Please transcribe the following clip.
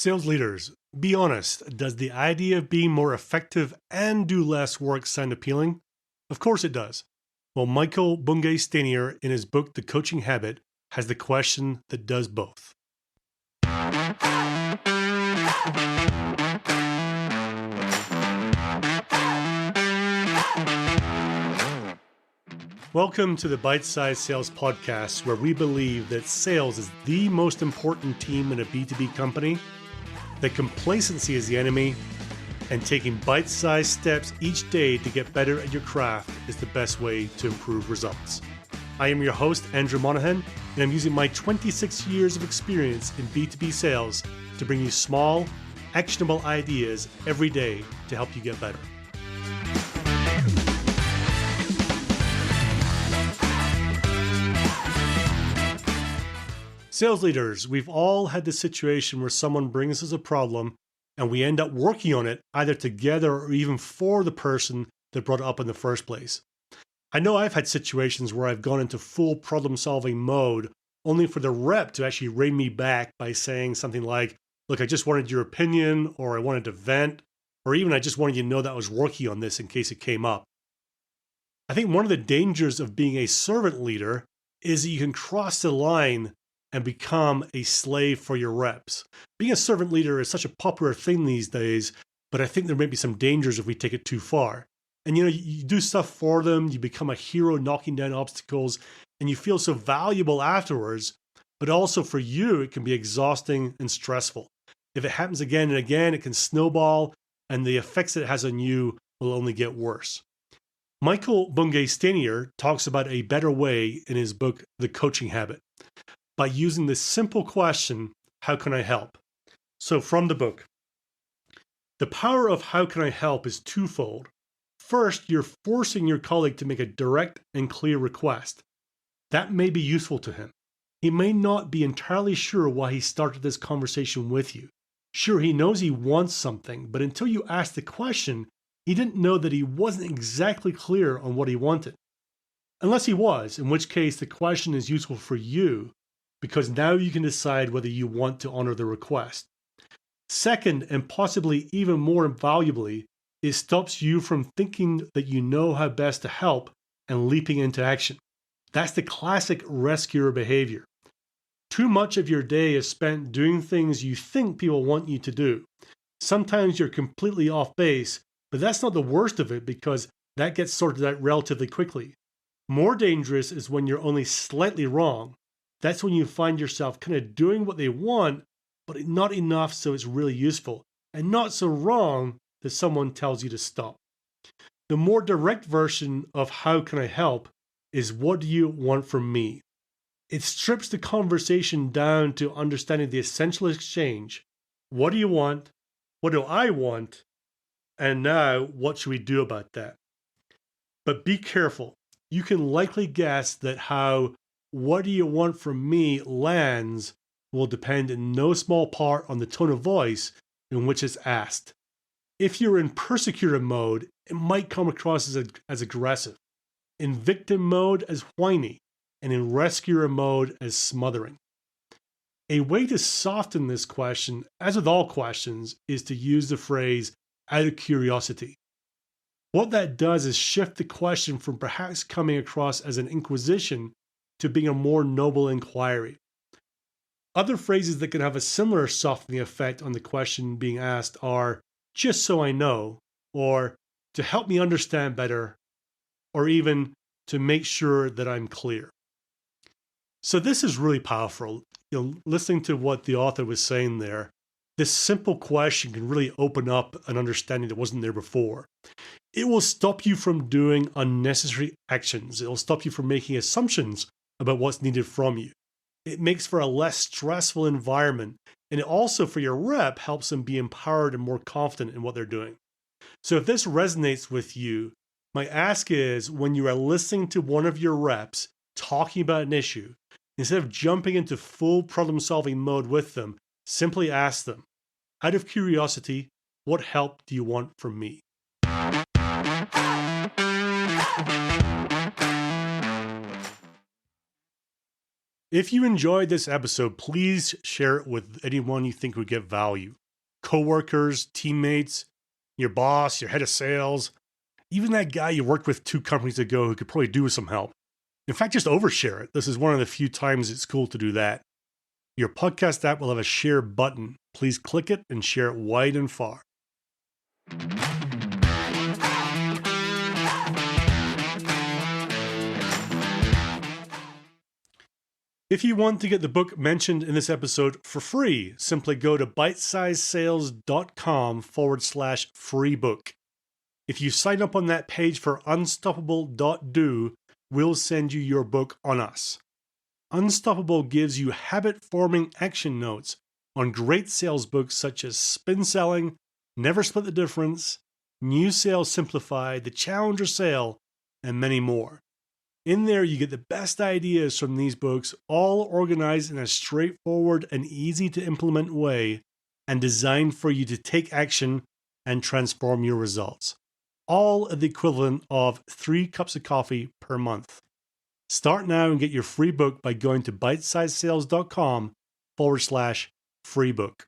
Sales leaders, be honest, does the idea of being more effective and do less work sound appealing? Of course it does. Well, Michael Bungay Stanier, in his book, The Coaching Habit, has the question that does both. Welcome to the Bite Size Sales Podcast, where we believe that sales is the most important team in a B2B company, that complacency is the enemy, and taking bite-sized steps each day to get better at your craft is the best way to improve results. I am your host, Andrew Monahan, and I'm using my 26 years of experience in B2B sales to bring you small, actionable ideas every day to help you get better. Sales leaders, we've all had the situation where someone brings us a problem and we end up working on it either together or even for the person that brought it up in the first place. I know I've had situations where I've gone into full problem-solving mode only for the rep to actually rein me back by saying something like, look, I just wanted your opinion, or I wanted to vent, or even I just wanted you to know that I was working on this in case it came up. I think one of the dangers of being a servant leader is that you can cross the line and become a slave for your reps. Being a servant leader is such a popular thing these days, but I think there may be some dangers if we take it too far. And you do stuff for them, you become a hero knocking down obstacles, and you feel so valuable afterwards, but also for you, it can be exhausting and stressful. If it happens again and again, it can snowball, and the effects it has on you will only get worse. Michael Bungay Stanier talks about a better way in his book, The Coaching Habit, by using this simple question, how can I help? So from the book, the power of how can I help is twofold. First, you're forcing your colleague to make a direct and clear request. That may be useful to him. He may not be entirely sure why he started this conversation with you. Sure, he knows he wants something, but until you asked the question, he didn't know that he wasn't exactly clear on what he wanted. Unless he was, in which case the question is useful for you, because now you can decide whether you want to honor the request. Second, and possibly even more valuably, it stops you from thinking that you know how best to help and leaping into action. That's the classic rescuer behavior. Too much of your day is spent doing things you think people want you to do. Sometimes you're completely off base, but that's not the worst of it because that gets sorted out relatively quickly. More dangerous is when you're only slightly wrong. That's when you find yourself kind of doing what they want, but not enough so it's really useful, and not so wrong that someone tells you to stop. The more direct version of how can I help is what do you want from me? It strips the conversation down to understanding the essential exchange. What do you want? What do I want? And now, what should we do about that? But be careful. You can likely guess that how what do you want from me lands will depend in no small part on the tone of voice in which it's asked. If you're in persecutor mode, it might come across as aggressive, in victim mode as whiny, and in rescuer mode as smothering. A way to soften this question, as with all questions, is to use the phrase out of curiosity. What that does is shift the question from perhaps coming across as an inquisition to being a more noble inquiry. Other phrases that can have a similar softening effect on the question being asked are, just so I know, or to help me understand better, or even to make sure that I'm clear. So this is really powerful. Listening to what the author was saying there, this simple question can really open up an understanding that wasn't there before. It will stop you from doing unnecessary actions. It will stop you from making assumptions about what's needed from you. It makes for a less stressful environment, and it also, for your rep, helps them be empowered and more confident in what they're doing. So if this resonates with you, my ask is when you are listening to one of your reps talking about an issue, instead of jumping into full problem-solving mode with them, simply ask them, out of curiosity, what help do you want from me? If you enjoyed this episode, please share it with anyone you think would get value. Coworkers, teammates, your boss, your head of sales, even that guy you worked with 2 companies ago who could probably do with some help. In fact, just overshare it. This is one of the few times it's cool to do that. Your podcast app will have a share button. Please click it and share it wide and far. If you want to get the book mentioned in this episode for free, simply go to bitesizesales.com/free book. If you sign up on that page for unstoppable.do, we'll send you your book on us. Unstoppable gives you habit-forming action notes on great sales books such as Spin Selling, Never Split the Difference, New Sales Simplified, The Challenger Sale, and many more. In there, you get the best ideas from these books, all organized in a straightforward and easy to implement way and designed for you to take action and transform your results. All at the equivalent of 3 cups of coffee per month. Start now and get your free book by going to bitesizesales.com/free book.